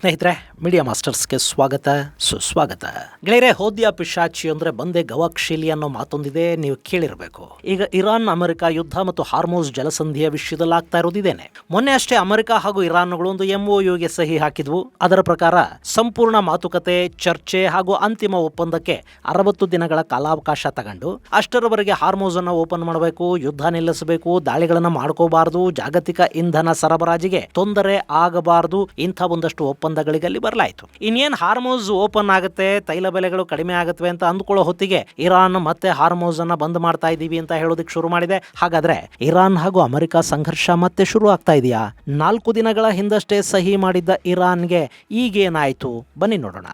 ಸ್ನೇಹಿತರೆ, ಮೀಡಿಯಾ ಮಾಸ್ಟರ್ಸ್ಗೆ ಸ್ವಾಗತ ಸುಸ್ವಾಗತ. ಗೆಳೆಯರೆ, ಹೋದ್ಯ ಪಿಶಾಚಿ ಅಂದ್ರೆ ಬಂದೆ ಗವಾಕ್ಷಿಲಿ ಅನ್ನೋ ಮಾತೊಂದಿದೆ, ನೀವು ಕೇಳಿರಬೇಕು. ಈಗ ಇರಾನ್ ಅಮೆರಿಕ ಯುದ್ಧ ಮತ್ತು ಹಾರ್ಮೋಸ್ ಜಲಸಂಧಿಯ ವಿಷಯದಲ್ಲಿ ಆಗ್ತಾ ಇರೋದಿದೇನೆ. ಮೊನ್ನೆ ಅಷ್ಟೇ ಅಮೆರಿಕ ಹಾಗೂ ಇರಾನ್ಗಳು ಒಂದು MOUಗೆ ಸಹಿ ಹಾಕಿದ್ವು. ಅದರ ಪ್ರಕಾರ ಸಂಪೂರ್ಣ ಮಾತುಕತೆ, ಚರ್ಚೆ ಹಾಗೂ ಅಂತಿಮ ಒಪ್ಪಂದಕ್ಕೆ 60 ದಿನಗಳ ಕಾಲಾವಕಾಶ ತಗೊಂಡು ಅಷ್ಟರವರೆಗೆ ಹಾರ್ಮೋಸ್ ಅನ್ನು ಓಪನ್ ಮಾಡಬೇಕು, ಯುದ್ಧ ನಿಲ್ಲಿಸಬೇಕು, ದಾಳಿಗಳನ್ನ ಮಾಡ್ಕೋಬಾರದು, ಜಾಗತಿಕ ಇಂಧನ ಸರಬರಾಜಿಗೆ ತೊಂದರೆ ಆಗಬಾರದು, ಇಂಥ ಒಂದಷ್ಟು ಒಪ್ಪಂದಗಳಿಗೆ ಅಲ್ಲಿ ಬರಲಾಯಿತು. ಇನ್ನೇನು ಹಾರ್ಮೋಸ್ ಓಪನ್ ಆಗುತ್ತೆ, ತೈಲ ಬೆಲೆಗಳು ಕಡಿಮೆ ಆಗುತ್ತವೆ ಅಂತ ಅಂದ್ಕೊಳ್ಳೋ ಹೊತ್ತಿಗೆ ಇರಾನ್ ಮತ್ತೆ ಹಾರ್ಮೋಸ್ ಅನ್ನ ಬಂದ್ ಮಾಡ್ತಾ ಇದೀವಿ ಅಂತ ಹೇಳೋದಕ್ಕೆ ಶುರು ಮಾಡಿದೆ. ಹಾಗಾದ್ರೆ ಇರಾನ್ ಹಾಗೂ ಅಮೆರಿಕ ಸಂಘರ್ಷ ಮತ್ತೆ ಶುರು ಆಗ್ತಾ ಇದೆಯಾ? 4 ದಿನಗಳ ಹಿಂದಷ್ಟೇ ಸಹಿ ಮಾಡಿದ್ದ ಇರಾನ್ಗೆ ಈಗೇನಾಯ್ತು? ಬನ್ನಿ ನೋಡೋಣ.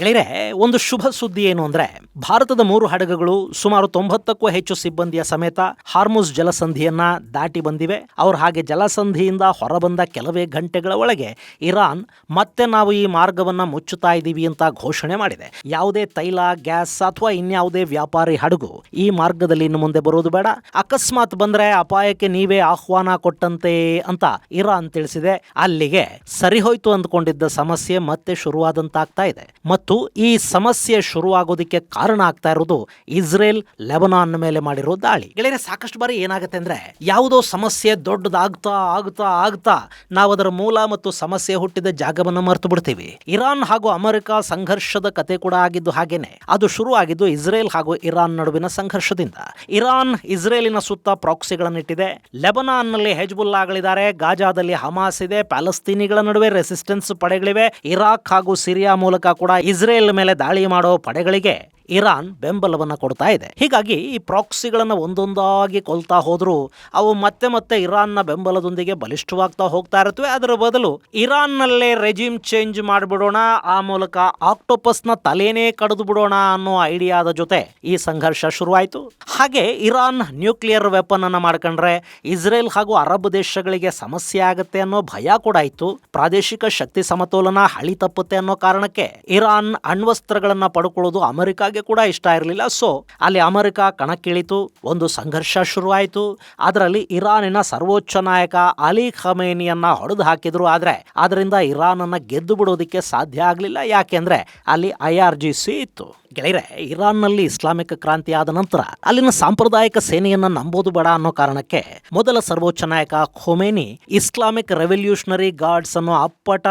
ಗೆಳೆಯರೆ, ಒಂದು ಶುಭ ಸುದ್ದಿ ಏನು ಅಂದ್ರೆ, ಭಾರತದ 3 ಹಡಗುಗಳು ಸುಮಾರು 90ಕ್ಕೂ ಹೆಚ್ಚು ಸಿಬ್ಬಂದಿಯ ಸಮೇತ ಹಾರ್ಮುಜ್ ಜಲಸಂಧಿಯನ್ನ ದಾಟಿ ಬಂದಿವೆ. ಅವ್ರು ಹಾಗೆ ಜಲಸಂಧಿಯಿಂದ ಹೊರಬಂದ ಕೆಲವೇ ಗಂಟೆಗಳ ಒಳಗೆ ಇರಾನ್ ಮತ್ತೆ ನಾವು ಈ ಮಾರ್ಗವನ್ನ ಮುಚ್ಚುತ್ತಾ ಇದ್ದೀವಿ ಅಂತ ಘೋಷಣೆ ಮಾಡಿದೆ. ಯಾವುದೇ ತೈಲ, ಗ್ಯಾಸ್ ಅಥವಾ ಇನ್ಯಾವುದೇ ವ್ಯಾಪಾರಿ ಹಡಗು ಈ ಮಾರ್ಗದಲ್ಲಿ ಇನ್ನು ಮುಂದೆ ಬರೋದು ಬೇಡ. ಅಕಸ್ಮಾತ್ ಬಂದ್ರೆ ಅಪಾಯಕ್ಕೆ ನೀವೇ ಆಹ್ವಾನ ಕೊಟ್ಟಂತೆ ಅಂತ ಇರಾನ್ ತಿಳಿಸಿದೆ. ಅಲ್ಲಿಗೆ ಸರಿಹೋಯ್ತು ಅಂದ್ಕೊಂಡಿದ್ದ ಸಮಸ್ಯೆ ಮತ್ತೆ ಶುರುವಾದಂತಾಗ್ತಾ ಇದೆ. ಮತ್ತು ಈ ಸಮಸ್ಯೆ ಶುರುವಾಗೋದಕ್ಕೆ ಕಾರಣ ಆಗ್ತಾ ಇರೋದು ಇಸ್ರೇಲ್ ಲೆಬನಾನ್ ಮೇಲೆ ಮಾಡಿರೋ ದಾಳಿ. ಗೆಳೆಯರೆ, ಸಾಕಷ್ಟು ಬಾರಿ ಏನಾಗುತ್ತೆ ಅಂದ್ರೆ, ಯಾವುದೋ ಸಮಸ್ಯೆ ದೊಡ್ಡದಾಗ್ತಾ ಆಗ್ತಾ ಆಗ್ತಾ ನಾವು ಅದರ ಮೂಲ ಮತ್ತು ಸಮಸ್ಯೆ ಹುಟ್ಟಿದ ಜಾಗವನ್ನು ಮರೆತು ಬಿಡ್ತೀವಿ. ಇರಾನ್ ಹಾಗೂ ಅಮೆರಿಕ ಸಂಘರ್ಷದ ಕತೆ ಕೂಡ ಆಗಿದ್ದು ಹಾಗೇನೆ. ಅದು ಶುರು ಆಗಿದ್ದು ಇಸ್ರೇಲ್ ಹಾಗೂ ಇರಾನ್ ನಡುವಿನ ಸಂಘರ್ಷದಿಂದ. ಇರಾನ್ ಇಸ್ರೇಲಿನ ಸುತ್ತ ಪ್ರಾಕ್ಸಿಗಳನ್ನಿಟ್ಟಿದೆ. ಲೆಬನಾನ್ನಲ್ಲಿ ಹೆಜ್ಬುಲ್ಲಾಗಳಿದ್ದಾರೆ, ಗಾಜಾದಲ್ಲಿ ಹಮಾಸ್ ಇದೆ, ಪ್ಯಾಲೆಸ್ತೀನಿಗಳ ನಡುವೆ ರೆಸಿಸ್ಟೆನ್ಸ್ ಪಡೆಗಳಿವೆ. ಇರಾಕ್ ಹಾಗೂ ಸಿರಿಯಾ ಮೂಲಕ ಕೂಡ ಇಸ್ರೇಲ್ ಮೇಲೆ ದಾಳಿ ಮಾಡೋ ಪಡೆಗಳಿಗೆ ಇರಾನ್ ಬೆಂಬಲವನ್ನು ಕೊಡ್ತಾ ಇದೆ. ಹೀಗಾಗಿ ಈ ಪ್ರಾಕ್ಸಿಗಳನ್ನು ಒಂದೊಂದಾಗಿ ಕೊಲ್ತಾ ಹೋದ್ರು ಅವು ಮತ್ತೆ ಮತ್ತೆ ಇರಾನ್ನ ಬೆಂಬಲದೊಂದಿಗೆ ಬಲಿಷ್ಠವಾಗ್ತಾ ಹೋಗ್ತಾ ಇರುತ್ತವೆ. ಅದರ ಬದಲು ಇರಾನ್ನಲ್ಲೇ ರೆಜಿಮ್ ಚೇಂಜ್ ಮಾಡಿಬಿಡೋಣ, ಆ ಮೂಲಕ ಆಕ್ಟೋಪಸ್ನ ತಲೆನೇ ಕಡಿದು ಬಿಡೋಣ ಅನ್ನೋ ಐಡಿಯಾದ ಜೊತೆ ಈ ಸಂಘರ್ಷ ಶುರುವಾಯಿತು. ಹಾಗೆ ಇರಾನ್ ನ್ಯೂಕ್ಲಿಯರ್ ವೆಪನ್ ಅನ್ನ ಮಾಡ್ಕೊಂಡ್ರೆ ಇಸ್ರೇಲ್ ಹಾಗೂ ಅರಬ್ ದೇಶಗಳಿಗೆ ಸಮಸ್ಯೆ ಆಗುತ್ತೆ ಅನ್ನೋ ಭಯ ಕೂಡ ಇತ್ತು. ಪ್ರಾದೇಶಿಕ ಶಕ್ತಿ ಸಮತೋಲನ ಹಳಿ ತಪ್ಪುತ್ತೆ ಅನ್ನೋ ಕಾರಣಕ್ಕೆ ಇರಾನ್ ಅಣ್ವಸ್ತ್ರಗಳನ್ನ ಪಡ್ಕೊಳ್ಳೋದು ಅಮೆರಿಕಾಗೆ ಕೂಡ ಇಷ್ಟ ಇರಲಿಲ್ಲ. ಸೊ ಅಲ್ಲಿ ಅಮೆರಿಕ ಕಣಕ್ಕಿಳಿತು, ಒಂದು ಸಂಘರ್ಷ ಶುರುವಾಯಿತು. ಅದರಲ್ಲಿ ಇರಾನಿನ ಸರ್ವೋಚ್ಚ ನಾಯಕ ಅಲಿ ಖಮೇನಿಯನ್ನ ಹೊಡೆದು ಹಾಕಿದ್ರು. ಆದ್ರೆ ಅದರಿಂದ ಇರಾನ್ ಅನ್ನ ಗೆದ್ದು ಬಿಡೋದಕ್ಕೆ ಸಾಧ್ಯ ಆಗಲಿಲ್ಲ. ಯಾಕೆಂದ್ರೆ ಅಲ್ಲಿ IRGC ಇತ್ತು. ಗೆಳೆಯರೆ, ಇರಾನ್ನಲ್ಲಿ ಇಸ್ಲಾಮಿಕ್ ಕ್ರಾಂತಿ ಆದ ನಂತರ ಅಲ್ಲಿನ ಸಾಂಪ್ರದಾಯಿಕ ಸೇನೆಯನ್ನ ನಂಬೋದು ಬೇಡ ಅನ್ನೋ ಕಾರಣಕ್ಕೆ ಮೊದಲ ಸರ್ವೋಚ್ಚ ನಾಯಕ ಖೊಮೇನಿ ಇಸ್ಲಾಮಿಕ್ ರೆವಲ್ಯೂಷನರಿ ಗಾರ್ಡ್ಸ್ ಅನ್ನೋ ಅಪ್ಪಟ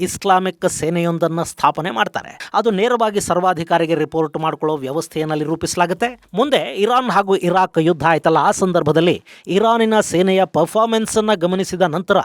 ಇಸ್ಲಾಮಿಕ್ ಸೇನೆಯೊಂದನ್ನು ಸ್ಥಾಪನೆ ಮಾಡ್ತಾರೆ. ಅದು ನೇರವಾಗಿ ಸರ್ವಾಧಿಕಾರಿಗೆ ರಿಪೋರ್ಟ್ ಮಾಡಿಕೊಳ್ಳೋ ವ್ಯವಸ್ಥೆಯಲ್ಲಿ ರೂಪಿಸಲಾಗುತ್ತೆ. ಮುಂದೆ ಇರಾನ್ ಹಾಗೂ ಇರಾಕ್ ಯುದ್ಧ ಆಯ್ತಲ್ಲ, ಆ ಸಂದರ್ಭದಲ್ಲಿ ಇರಾನಿನ ಸೇನೆಯ ಪರ್ಫಾರ್ಮೆನ್ಸ್ ಅನ್ನ ಗಮನಿಸಿದ ನಂತರ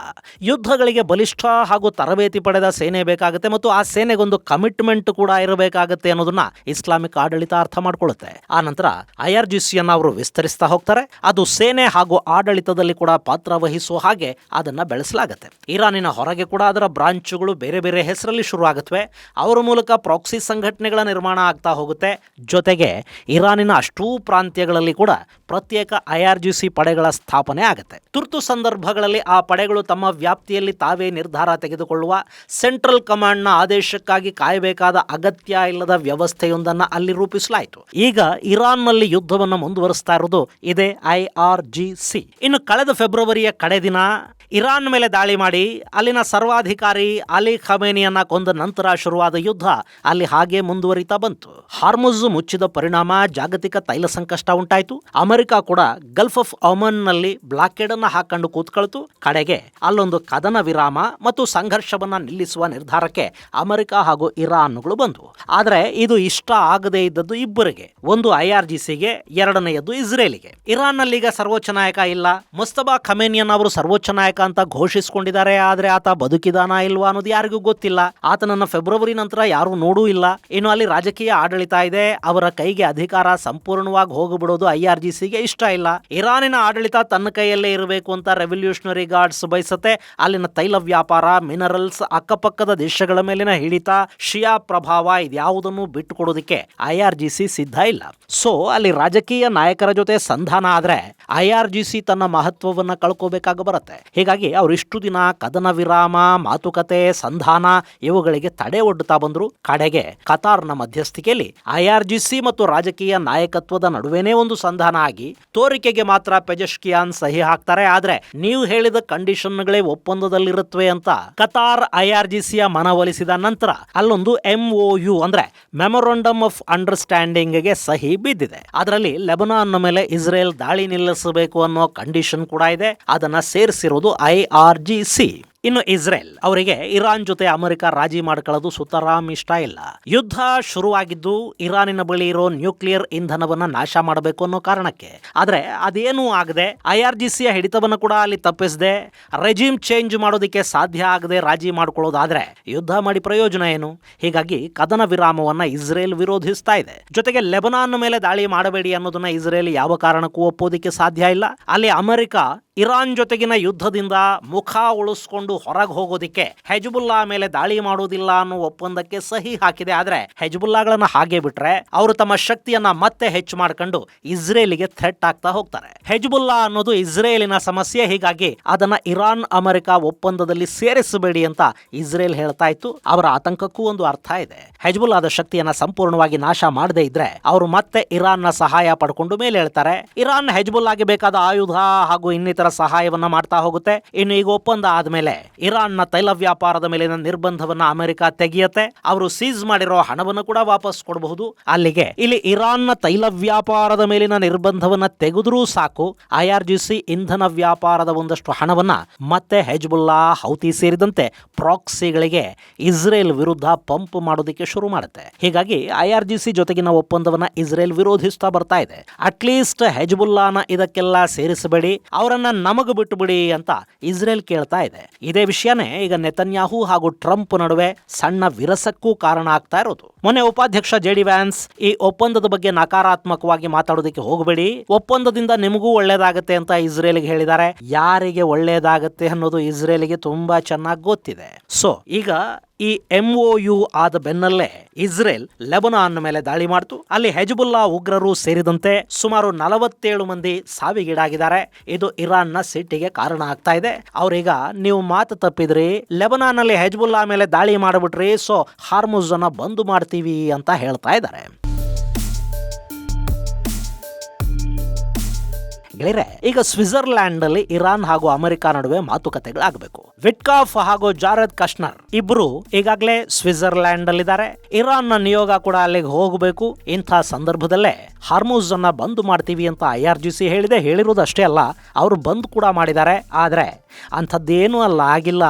ಯುದ್ಧಗಳಿಗೆ ಬಲಿಷ್ಠ ಹಾಗೂ ತರಬೇತಿ ಪಡೆದ ಸೇನೆ ಬೇಕಾಗುತ್ತೆ ಮತ್ತು ಆ ಸೇನೆಗೊಂದು ಕಮಿಟ್ಮೆಂಟ್ ಕೂಡ ಇರಬೇಕಾಗುತ್ತೆ ಅನ್ನೋದನ್ನ ಇಸ್ಲಾಮಿಕ್ ಆಡಳಿತ ಅರ್ಥ ಮಾಡ್ಕೊಳ್ಳುತ್ತೆ. ಆ ನಂತರ IRGC ಅವರು ವಿಸ್ತರಿಸ್ತಾ ಹೋಗ್ತಾರೆ. ಅದು ಸೇನೆ ಹಾಗೂ ಆಡಳಿತದಲ್ಲಿ ಕೂಡ ಪಾತ್ರ ವಹಿಸುವ ಹಾಗೆ ಅದನ್ನ ಬೆಳೆಸಲಾಗುತ್ತೆ. ಇರಾನಿನ ಹೊರಗೆ ಕೂಡ ಅದರ ಬ್ರಾಂಚ್ಗಳು ಬೇರೆ ಬೇರೆ ಹೆಸರಲ್ಲಿ ಶುರು ಆಗುತ್ತವೆ. ಅವರ ಮೂಲಕ ಪ್ರಾಕ್ಸಿ ಸಂಘಟನೆಗಳ ನಿರ್ಮಾಣ ಆಗ್ತಾ ಹೋಗುತ್ತೆ. ಜೊತೆಗೆ ಇರಾನಿನ ಅಷ್ಟೂ ಪ್ರಾಂತ್ಯಗಳಲ್ಲಿ ಕೂಡ ಪ್ರತ್ಯೇಕ IRGC ಪಡೆಗಳ ಸ್ಥಾಪನೆ ಆಗುತ್ತೆ. ತುರ್ತು ಸಂದರ್ಭಗಳಲ್ಲಿ ಆ ಪಡೆಗಳು ತಮ್ಮ ವ್ಯಾಪ್ತಿಯಲ್ಲಿ ತಾವೇ ನಿರ್ಧಾರ ತೆಗೆದುಕೊಳ್ಳುವ, ಸೆಂಟ್ರಲ್ ಕಮಾಂಡ್ನ ಆದೇಶಕ್ಕಾಗಿ ಕಾಯಬೇಕಾದ ಅಗತ್ಯ ಇಲ್ಲದ ವ್ಯವಸ್ಥೆಯೊಂದನ್ನು ಅಲ್ಲಿ ರೂಪಿಸಲಾಯಿತು. ಈಗ ಇರಾನ್ನಲ್ಲಿ ಯುದ್ಧವನ್ನು ಮುಂದುವರಿಸ್ತಾ ಇರೋದು ಇದೇ IRGC. ಇನ್ನು ಕಳೆದ ಫೆಬ್ರವರಿಯ ಕಡೆ ದಿನ ಇರಾನ್ ಮೇಲೆ ದಾಳಿ ಮಾಡಿ ಅಲ್ಲಿನ ಸರ್ವಾಧಿಕಾರಿ ಅಲಿ ಖಮೇನಿಯನ್ನ ಕೊಂದ ನಂತರ ಶುರುವಾದ ಯುದ್ಧ ಅಲ್ಲಿ ಹಾಗೆ ಮುಂದುವರಿತಾ ಬಂತು. ಹಾರ್ಮುಜ್ ಮುಚ್ಚಿದ ಪರಿಣಾಮ ಜಾಗತಿಕ ತೈಲ ಸಂಕಷ್ಟ ಉಂಟಾಯಿತು. ಅಮೆರಿಕ ಕೂಡ ಗಲ್ಫ್ ಆಫ್ ಒಮನ್ ನಲ್ಲಿ ಬ್ಲಾಕೇಡ್ ಅನ್ನ ಹಾಕೊಂಡು ಕೂತ್ಕೊಳ್ತು. ಕಡೆಗೆ ಅಲ್ಲೊಂದು ಕದನ ವಿರಾಮ ಮತ್ತು ಸಂಘರ್ಷವನ್ನ ನಿಲ್ಲಿಸುವ ನಿರ್ಧಾರಕ್ಕೆ ಅಮೆರಿಕ ಹಾಗೂ ಇರಾನ್ಗಳು ಬಂದವು. ಆದ್ರೆ ಇದು ಇಷ್ಟ ಆಗದೇ ಇದ್ದದ್ದು ಇಬ್ಬರಿಗೆ. ಒಂದು IRGCಗೆ, ಎರಡನೆಯದ್ದು ಇಸ್ರೇಲಿಗೆ. ಇರಾನ್ ನಲ್ಲಿ ಈಗ ಸರ್ವೋಚ್ಚ ನಾಯಕ ಇಲ್ಲ. ಮುಸ್ತಫಾ ಖಮೇನಿಯನ್ ಅವರು ಸರ್ವೋಚ್ಚ ನಾಯಕ ಅಂತ ಘೋಷಿಸಿಕೊಂಡಿದ್ದಾರೆ. ಆದ್ರೆ ಆತ ಬದುಕಿದಾನ ಇಲ್ವಾ ಅನ್ನೋದು ಯಾರಿಗೂ ಗೊತ್ತಿಲ್ಲ. ಆತನನ್ನ ಫೆಬ್ರವರಿ ನಂತರ ಯಾರು ನೋಡೂ ಇಲ್ಲ. ಇನ್ನು ಅಲ್ಲಿ ರಾಜಕೀಯ ಆಡಳಿತ ಇದೆ. ಅವರ ಕೈಗೆ ಅಧಿಕಾರ ಸಂಪೂರ್ಣವಾಗಿ ಹೋಗಿಬಿಡೋದು IRGCಗೆ ಇಷ್ಟ ಇಲ್ಲ. ಇರಾನಿನ ಆಡಳಿತ ತನ್ನ ಕೈಯಲ್ಲೇ ಇರಬೇಕು ಅಂತ ರೆವಲ್ಯೂಷನರಿ ಗಾರ್ಡ್ಸ್ ಬಯಸುತ್ತೆ. ಅಲ್ಲಿನ ತೈಲ ವ್ಯಾಪಾರ, ಮಿನರಲ್ಸ್, ಅಕ್ಕಪಕ್ಕದ ದೇಶಗಳ ಮೇಲಿನ ಹಿಡಿತ, ಶಿಯಾ ಪ್ರಭಾವ ಇದ್ಯಾವುದನ್ನು ಬಿಟ್ಟುಕೊಡೋದಕ್ಕೆ IRGC ಸಿದ್ಧ ಇಲ್ಲ. ಸೊ ಅಲ್ಲಿ ರಾಜಕೀಯ ನಾಯಕರ ಜೊತೆ ಸಂಧಾನ ಆದ್ರೆ IRGC ತನ್ನ ಮಹತ್ವವನ್ನ ಕಳ್ಕೋಬೇಕಾಗ ಬರುತ್ತೆ. ಹೀಗಾಗಿ ಅವರು ಇಷ್ಟು ದಿನ ಕದನ ವಿರಾಮ, ಮಾತುಕತೆ, ಸಂಧಾನ ಇವುಗಳಿಗೆ ತಡೆ ಒಡ್ಡುತ್ತಾ ಬಂದ್ರು. ಕಡೆಗೆ ಕತಾರ್ನ ಮಧ್ಯಸ್ಥಿಕೆಯಲ್ಲಿ IRGC ಮತ್ತು ರಾಜಕೀಯ ನಾಯಕತ್ವದ ನಡುವೆನೇ ಒಂದು ಸಂಧಾನ ಆಗಿ ತೋರಿಕೆಗೆ ಮಾತ್ರ ಪೆಜೆಶ್ಕಿಯಾನ್ ಸಹಿ ಹಾಕ್ತಾರೆ. ಆದ್ರೆ ನೀವು ಹೇಳಿದ ಕಂಡೀಷನ್ಗಳೇ ಒಪ್ಪಂದದಲ್ಲಿರುತ್ತವೆ ಅಂತ ಕತಾರ್ IRGCಯ ಮನವೊಲಿಸಿದ ನಂತರ ಅಲ್ಲೊಂದು MOU ಅಂದ್ರೆ ಮೆಮೊರಂಡಮ್ ಆಫ್ ಅಂಡರ್ಸ್ಟ್ಯಾಂಡಿಂಗ್ ಗೆ ಸಹಿ ಬಿದ್ದಿದೆ. ಅದರಲ್ಲಿ ಲೆಬನಾನ್ ಮೇಲೆ ಇಸ್ರೇಲ್ ದಾಳಿ ನಿಲ್ಲಿಸಬೇಕು ಅನ್ನೋ ಕಂಡೀಷನ್ ಕೂಡ ಇದೆ. ಅದನ್ನ ಸೇರಿಸಿರೋದು IRGC. ಇನ್ನು ಇಸ್ರೇಲ್ ಅವರಿಗೆ ಇರಾನ್ ಜೊತೆ ಅಮೆರಿಕ ರಾಜಿ ಮಾಡ್ಕೊಳ್ಳೋದು ಸುತರಾಮ್ ಇಷ್ಟ ಇಲ್ಲ. ಯುದ್ಧ ಶುರುವಾಗಿದ್ದು ಇರಾನಿನ ಬಳಿ ಇರೋ ನ್ಯೂಕ್ಲಿಯರ್ ಇಂಧನವನ್ನ ನಾಶ ಮಾಡಬೇಕು ಅನ್ನೋ ಕಾರಣಕ್ಕೆ. ಆದ್ರೆ ಅದೇನೂ ಆಗದೆ IRGCಯ ಹಿಡಿತವನ್ನ ಕೂಡ ಅಲ್ಲಿ ತಪ್ಪಿಸದೆ ರೆಜಿಮ್ ಚೇಂಜ್ ಮಾಡೋದಕ್ಕೆ ಸಾಧ್ಯ ಆಗದೆ ರಾಜಿ ಮಾಡ್ಕೊಳ್ಳೋದಾದ್ರೆ ಯುದ್ಧ ಮಾಡಿ ಪ್ರಯೋಜನ ಏನು? ಹೀಗಾಗಿ ಕದನ ವಿರಾಮವನ್ನ ಇಸ್ರೇಲ್ ವಿರೋಧಿಸ್ತಾ ಇದೆ. ಜೊತೆಗೆ ಲೆಬನಾನ್ ಮೇಲೆ ದಾಳಿ ಮಾಡಬೇಡಿ ಅನ್ನೋದನ್ನ ಇಸ್ರೇಲ್ ಯಾವ ಕಾರಣಕ್ಕೂ ಒಪ್ಪೋದಿಕ್ಕೆ ಸಾಧ್ಯ ಇಲ್ಲ. ಅಲ್ಲಿ ಅಮೆರಿಕ ಇರಾನ್ ಜೊತೆಗಿನ ಯುದ್ಧದಿಂದ ಮುಖ ಉಳಿಸ್ಕೊಂಡು ಹೊರಗೆ ಹೋಗೋದಿಕ್ಕೆ ಹೆಜ್ಬುಲ್ಲಾ ಮೇಲೆ ದಾಳಿ ಮಾಡೋದಿಲ್ಲ ಅನ್ನೋ ಒಪ್ಪಂದಕ್ಕೆ ಸಹಿ ಹಾಕಿದೆ. ಆದ್ರೆ ಹೆಜ್ಬುಲ್ಲಾಗಳನ್ನ ಹಾಗೆ ಬಿಟ್ರೆ ಅವರು ತಮ್ಮ ಶಕ್ತಿಯನ್ನ ಮತ್ತೆ ಹೆಚ್ಚು ಮಾಡ್ಕೊಂಡು ಇಸ್ರೇಲಿಗೆ ಥ್ರೆಟ್ ಆಗ್ತಾ ಹೋಗ್ತಾರೆ. ಹೆಜ್ಬುಲ್ಲಾ ಅನ್ನೋದು ಇಸ್ರೇಲಿನ ಸಮಸ್ಯೆ. ಹೀಗಾಗಿ ಅದನ್ನ ಇರಾನ್ ಅಮೆರಿಕ ಒಪ್ಪಂದದಲ್ಲಿ ಸೇರಿಸಬೇಡಿ ಅಂತ ಇಸ್ರೇಲ್ ಹೇಳ್ತಾ ಇತ್ತು. ಅವರ ಆತಂಕಕ್ಕೂ ಒಂದು ಅರ್ಥ ಇದೆ. ಹೆಜ್ಬುಲ್ಲಾದ ಶಕ್ತಿಯನ್ನ ಸಂಪೂರ್ಣವಾಗಿ ನಾಶ ಮಾಡದೇ ಇದ್ರೆ ಅವರು ಮತ್ತೆ ಇರಾನ್ನ ಸಹಾಯ ಪಡ್ಕೊಂಡು ಮೇಲೆ ಹೇಳ್ತಾರೆ. ಇರಾನ್ ಹೆಜ್ಬುಲ್ಲಾಗೆ ಬೇಕಾದ ಆಯುಧ ಹಾಗೂ ಇನ್ನಿತರ ಸಹಾಯವನ್ನ ಮಾಡ್ತಾ ಹೋಗುತ್ತೆ. ಇನ್ನು ಈಗ ಒಪ್ಪಂದ ಆದ್ಮೇಲೆ ಇರಾನ್ನ ತೈಲ ವ್ಯಾಪಾರದ ಮೇಲಿನ ನಿರ್ಬಂಧವನ್ನ ಅಮೆರಿಕ ತೆಗೆಯುತ್ತೆ. ಅವರು ಸೀಸ್ ಮಾಡಿರೋ ಹಣವನ್ನು ಕೂಡ ವಾಪಸ್ ಕೊಡಬಹುದು. ಅಲ್ಲಿಗೆ ಇಲ್ಲಿ ಇರಾನ್ನ ತೈಲ ವ್ಯಾಪಾರದ ಮೇಲಿನ ನಿರ್ಬಂಧವನ್ನ ತೆಗೆದ್ರೂ ಸಾಕು, IRGC ಇಂಧನ ವ್ಯಾಪಾರದ ಒಂದಷ್ಟು ಹಣವನ್ನ ಮತ್ತೆ ಹೆಜ್ಬುಲ್ಲಾ, ಹೌತಿ ಸೇರಿದಂತೆ ಪ್ರಾಕ್ಸಿಗಳಿಗೆ ಇಸ್ರೇಲ್ ವಿರುದ್ಧ ಪಂಪ್ ಮಾಡೋದಕ್ಕೆ ಶುರು ಮಾಡುತ್ತೆ. ಹೀಗಾಗಿ IRGC ಜೊತೆಗಿನ ಒಪ್ಪಂದವನ್ನ ಇಸ್ರೇಲ್ ವಿರೋಧಿಸ್ತಾ ಬರ್ತಾ ಇದೆ. ಅಟ್ಲೀಸ್ಟ್ ಹೆಜ್ಬುಲ್ಲಾನ ಇದಕ್ಕೆಲ್ಲ ಸೇರಿಸಬೇಡಿ, ಅವರನ್ನ ನಮಗ ಬಿಟ್ಟು ಬಿಡಿ ಅಂತ ಇಸ್ರೇಲ್ ಕೇಳ್ತಾ ಇದೆ. ಇದೇ ವಿಷಯನೇ ಈಗ ನೆತನ್ಯಾಹು ಹಾಗೂ ಟ್ರಂಪ್ ನಡುವೆ ಸಣ್ಣ ವಿರಸಕ್ಕೂ ಕಾರಣ ಆಗ್ತಾ ಇರೋದು. ಮೊನ್ನೆ ಉಪಾಧ್ಯಕ್ಷ JD ವ್ಯಾನ್ಸ್ ಈ ಒಪ್ಪಂದದ ಬಗ್ಗೆ ನಕಾರಾತ್ಮಕವಾಗಿ ಮಾತಾಡೋದಕ್ಕೆ ಹೋಗಬೇಡಿ, ಒಪ್ಪಂದದಿಂದ ನಿಮಗೂ ಒಳ್ಳೇದಾಗತ್ತೆ ಅಂತ ಇಸ್ರೇಲ್ಗೆ ಹೇಳಿದ್ದಾರೆ. ಯಾರಿಗೆ ಒಳ್ಳೇದಾಗತ್ತೆ ಅನ್ನೋದು ಇಸ್ರೇಲ್ಗೆ ತುಂಬಾ ಚೆನ್ನಾಗಿ ಗೊತ್ತಿದೆ. ಸೊ ಈಗ ಈ MOU ಆದ ಬೆನ್ನಲ್ಲೇ ಇಸ್ರೇಲ್ ಲೆಬನಾನ್ ಮೇಲೆ ದಾಳಿ ಮಾಡ್ತು. ಅಲ್ಲಿ ಹೆಜ್ಬುಲ್ಲಾ ಉಗ್ರರು ಸೇರಿದಂತೆ ಸುಮಾರು 47 ಮಂದಿ ಸಾವಿಗೀಡಾಗಿದ್ದಾರೆ. ಇದು ಇರಾನ್ನ ಸಿಟ್ಟಿಗೆ ಕಾರಣ ಆಗ್ತಾ ಇದೆ. ಅವ್ರೀಗ ನೀವು ಮಾತು ತಪ್ಪಿದ್ರಿ, ಲೆಬನಾನ್ ಅಲ್ಲಿ ಹೆಜ್ಬುಲ್ಲಾ ಮೇಲೆ ದಾಳಿ ಮಾಡಿಬಿಟ್ರಿ, ಸೊ ಹಾರ್ಮುಜ್ ಅನ್ನ ಬಂದ್ ಮಾಡ್ತೀವಿ ಅಂತ ಹೇಳ್ತಾ ಇದ್ದಾರೆ. ಗೆಳೆಯರೆ, ಈಗ ಸ್ವಿಟ್ಜರ್ಲ್ಯಾಂಡ್ ಅಲ್ಲಿ ಇರಾನ್ ಹಾಗೂ ಅಮೆರಿಕ ನಡುವೆ ಮಾತುಕತೆಗಳಾಗಬೇಕು. ವಿಟ್ಕಾಫ್ ಹಾಗೂ ಜಾರೆದ್ ಕಶ್ನರ್ ಇಬ್ರು ಈಗಾಗಲೇ ಸ್ವಿಟ್ಜರ್ಲ್ಯಾಂಡ್ ಅಲ್ಲಿದ್ದಾರೆ. ಇರಾನ್ ನ ನಿಯೋಗ ಕೂಡ ಅಲ್ಲಿಗೆ ಹೋಗಬೇಕು. ಇಂಥ ಸಂದರ್ಭದಲ್ಲೇ ಹಾರ್ಮುಜ್ ಅನ್ನ ಬಂದ್ ಮಾಡ್ತೀವಿ ಅಂತ IRGC ಹೇಳಿರೋದು ಅಷ್ಟೇ ಅಲ್ಲ, ಅವರು ಬಂದ್ ಕೂಡ ಮಾಡಿದ್ದಾರೆ. ಆದ್ರೆ ಅಂಥದ್ದೇನೂ ಅಲ್ಲ, ಆಗಿಲ್ಲ.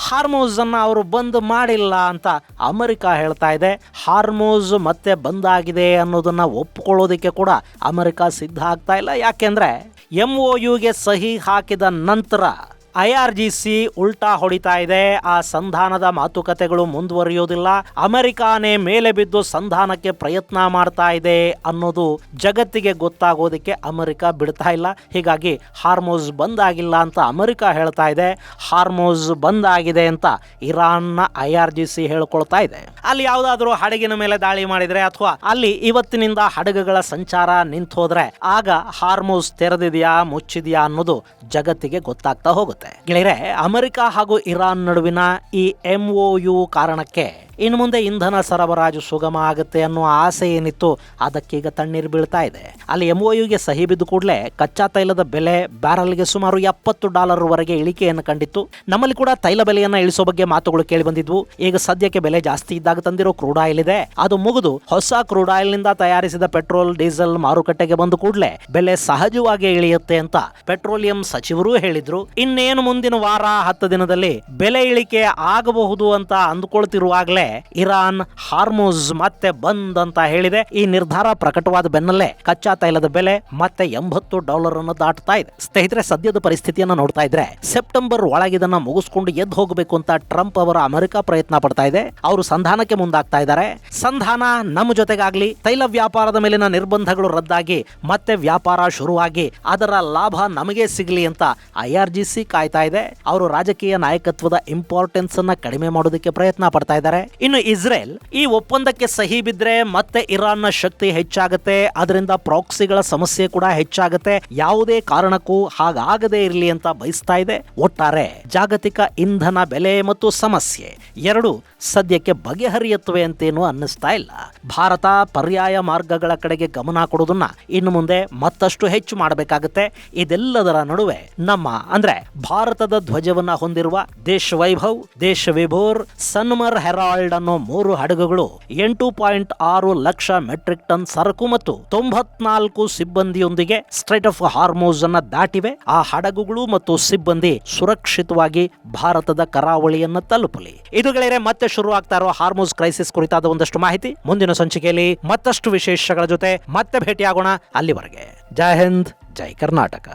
ಹಾರ್ಮುಜ್ ಅನ್ನ ಅವರು ಬಂದ್ ಮಾಡಿಲ್ಲ ಅಂತ ಅಮೆರಿಕ ಹೇಳ್ತಾ ಇದೆ. ಹಾರ್ಮುಜ್ ಮತ್ತೆ ಬಂದಾಗಿದೆ ಅನ್ನೋದನ್ನ ಒಪ್ಕೊಳ್ಳೋದಕ್ಕೆ ಕೂಡ ಅಮೆರಿಕ ಸಿದ್ಧ ಆಗ್ತಾ ಇಲ್ಲ. ಯಾಕೆಂದ್ರೆ MOUಗೆ ಸಹಿ ಹಾಕಿದ ನಂತರ IRGC ಉಲ್ಟಾ ಹೊಡಿತಾ ಇದೆ. ಆ ಸಂಧಾನದ ಮಾತುಕತೆಗಳು ಮುಂದುವರಿಯೋದಿಲ್ಲ. ಅಮೆರಿಕಾನೇ ಮೇಲೆ ಬಿದ್ದು ಸಂಧಾನಕ್ಕೆ ಪ್ರಯತ್ನ ಮಾಡ್ತಾ ಇದೆ ಅನ್ನೋದು ಜಗತ್ತಿಗೆ ಗೊತ್ತಾಗೋದಕ್ಕೆ ಅಮೆರಿಕ ಬಿಡ್ತಾ ಇಲ್ಲ. ಹೀಗಾಗಿ ಹಾರ್ಮುಜ್ ಬಂದಾಗಿಲ್ಲ ಅಂತ ಅಮೆರಿಕ ಹೇಳ್ತಾ ಇದೆ, ಹಾರ್ಮುಜ್ ಬಂದಾಗಿದೆ ಅಂತ ಇರಾನ್ನ IRGC ಹೇಳ್ಕೊಳ್ತಾ ಇದೆ. ಅಲ್ಲಿ ಯಾವುದಾದ್ರೂ ಹಡಗಿನ ಮೇಲೆ ದಾಳಿ ಮಾಡಿದ್ರೆ ಅಥವಾ ಅಲ್ಲಿ ಇವತ್ತಿನಿಂದ ಹಡಗುಗಳ ಸಂಚಾರ ನಿಂತೋದ್ರೆ ಆಗ ಹಾರ್ಮುಜ್ ತೆರೆದಿದೆಯಾ ಮುಚ್ಚಿದೆಯಾ ಅನ್ನೋದು ಜಗತ್ತಿಗೆ ಗೊತ್ತಾಗ್ತಾ ಹೋಗುತ್ತೆ. ಗೆಳೆಯರೆ, ಅಮೆರಿಕ ಹಾಗೂ ಇರಾನ್ ನಡುವಿನ ಈ MOU ಕಾರಣಕ್ಕೆ ಇನ್ನು ಮುಂದೆ ಇಂಧನ ಸರಬರಾಜು ಸುಗಮ ಆಗುತ್ತೆ ಅನ್ನೋ ಆಸೆ ಏನಿತ್ತು ಅದಕ್ಕೀಗ ತಣ್ಣೀರು ಬೀಳ್ತಾ ಇದೆ. ಅಲ್ಲಿ MOUಗೆ ಸಹಿ ಬಿದ್ದು ಕೂಡಲೇ ಕಚ್ಚಾ ತೈಲದ ಬೆಲೆ ಬ್ಯಾರಲ್ಗೆ ಸುಮಾರು $70 ವರೆಗೆ ಇಳಿಕೆಯನ್ನು ಕಂಡಿತ್ತು. ನಮ್ಮಲ್ಲಿ ಕೂಡ ತೈಲ ಬೆಲೆಯನ್ನ ಇಳಿಸೋ ಬಗ್ಗೆ ಮಾತುಗಳು ಕೇಳಿ ಬಂದಿದ್ವು. ಈಗ ಸದ್ಯಕ್ಕೆ ಬೆಲೆ ಜಾಸ್ತಿ ಇದ್ದಾಗ ತಂದಿರೋ ಕ್ರೂಡ್ ಆಯಿಲ್ ಇದೆ, ಅದು ಮುಗಿದು ಹೊಸ ಕ್ರೂಡ್ ಆಯಿಲ್ ನಿಂದ ತಯಾರಿಸಿದ ಪೆಟ್ರೋಲ್, ಡೀಸೆಲ್ ಮಾರುಕಟ್ಟೆಗೆ ಬಂದ ಕೂಡಲೇ ಬೆಲೆ ಸಹಜವಾಗಿ ಇಳಿಯುತ್ತೆ ಅಂತ ಪೆಟ್ರೋಲಿಯಂ ಸಚಿವರು ಹೇಳಿದ್ರು. ಇನ್ನೇನು ಮುಂದಿನ ವಾರ 10 ದಿನದಲ್ಲಿ ಬೆಲೆ ಇಳಿಕೆ ಆಗಬಹುದು ಅಂತ ಅಂದ್ಕೊಳ್ತಿರುವಾಗಲೇ ಇರಾನ್ ಹಾರ್ಮುಜ್ ಮತ್ತೆ ಬಂದ್ ಅಂತ ಹೇಳಿದೆ. ಈ ನಿರ್ಧಾರ ಪ್ರಕಟವಾದ ಬೆನ್ನಲ್ಲೇ ಕಚ್ಚಾ ತೈಲದ ಬೆಲೆ ಮತ್ತೆ $80 ಅನ್ನು ದಾಟ್ತಾ ಇದೆ. ಸ್ನೇಹಿತರೆ, ಸದ್ಯದ ಪರಿಸ್ಥಿತಿಯನ್ನ ನೋಡ್ತಾ ಇದ್ರೆ ಸೆಪ್ಟೆಂಬರ್ ಒಳಗಿದನ್ನ ಮುಗಿಸ್ಕೊಂಡು ಎದ್ದು ಹೋಗಬೇಕು ಅಂತ ಟ್ರಂಪ್ ಅವರ ಅಮೆರಿಕ ಪ್ರಯತ್ನ ಪಡ್ತಾ ಇದೆ. ಅವರು ಸಂಧಾನಕ್ಕೆ ಮುಂದಾಗ್ತಾ ಇದ್ದಾರೆ. ಸಂಧಾನ ನಮ್ಮ ಜೊತೆಗಾಗ್ಲಿ, ತೈಲ ವ್ಯಾಪಾರದ ಮೇಲಿನ ನಿರ್ಬಂಧಗಳು ರದ್ದಾಗಿ ಮತ್ತೆ ವ್ಯಾಪಾರ ಶುರುವಾಗಿ ಅದರ ಲಾಭ ನಮಗೆ ಸಿಗಲಿ ಅಂತ IRGC ಕಾಯ್ತಾ ಇದೆ. ಅವರು ರಾಜಕೀಯ ನಾಯಕತ್ವದ ಇಂಪಾರ್ಟೆನ್ಸ್ ಅನ್ನ ಕಡಿಮೆ ಮಾಡೋದಕ್ಕೆ ಪ್ರಯತ್ನ ಪಡ್ತಾ ಇದ್ದಾರೆ. ಇನ್ನು ಇಸ್ರೇಲ್ ಈ ಒಪ್ಪಂದಕ್ಕೆ ಸಹಿ ಬಿದ್ರೆ ಮತ್ತೆ ಇರಾನ್ನ ಶಕ್ತಿ ಹೆಚ್ಚಾಗುತ್ತೆ, ಅದರಿಂದ ಪ್ರಾಕ್ಸಿಗಳ ಸಮಸ್ಯೆ ಕೂಡ ಹೆಚ್ಚಾಗುತ್ತೆ. ಯಾವುದೇ ಕಾರಣಕ್ಕೂ ಹಾಗಾಗದೇ ಇರಲಿ ಅಂತ ಬಯಸ್ತಾ ಇದೆ. ಒಟ್ಟಾರೆ ಜಾಗತಿಕ ಇಂಧನ ಬೆಲೆ ಮತ್ತು ಸಮಸ್ಯೆ ಎರಡು ಸದ್ಯಕ್ಕೆ ಬಗೆಹರಿಯುತ್ತವೆ ಅಂತೇನು ಅನ್ನಿಸ್ತಾ ಇಲ್ಲ. ಭಾರತ ಪರ್ಯಾಯ ಮಾರ್ಗಗಳ ಕಡೆಗೆ ಗಮನ ಕೊಡೋದನ್ನ ಇನ್ನು ಮುಂದೆ ಮತ್ತಷ್ಟು ಹೆಚ್ಚು ಮಾಡಬೇಕಾಗುತ್ತೆ. ಇದೆಲ್ಲದರ ನಡುವೆ ನಮ್ಮ ಅಂದ್ರೆ ಭಾರತದ ಧ್ವಜವನ್ನ ಹೊಂದಿರುವ ದೇಶ ವೈಭವ್, ದೇಶ ವಿಭೋರ್, ಸನ್ಮರ್ ಹೆರಾಲ್ಡ್ ಅನ್ನೋ 3 ಹಡಗುಗಳು 8.6 ಲಕ್ಷ ಮೆಟ್ರಿಕ್ ಟನ್ ಸರಕು ಮತ್ತು 94 ಸಿಬ್ಬಂದಿಯೊಂದಿಗೆ ಸ್ಟ್ರೈಟ್ ಆಫ್ ಹಾರ್ಮೋಸ್ ಅನ್ನ ದಾಟಿವೆ. ಆ ಹಡಗುಗಳು ಮತ್ತು ಸಿಬ್ಬಂದಿ ಸುರಕ್ಷಿತವಾಗಿ ಭಾರತದ ಕರಾವಳಿಯನ್ನು ತಲುಪಲಿ. ಇದು ಗೆಳೆಯರೆ, ಮತ್ತೆ ಶುರು ಆಗ್ತಾ ಇರೋ ಹಾರ್ಮೋಸ್ ಕ್ರೈಸಿಸ್ ಕುರಿತಾದ ಒಂದಷ್ಟು ಮಾಹಿತಿ ಮುಂದಿನ ಸಂಚಿಕೆಯಲ್ಲಿ ಮತ್ತಷ್ಟು ವಿಶೇಷಗಳ ಜೊತೆ ಮತ್ತೆ ಭೇಟಿಯಾಗೋಣ. ಅಲ್ಲಿವರೆಗೆ ಜೈ ಹಿಂದ್, ಜೈ ಕರ್ನಾಟಕ.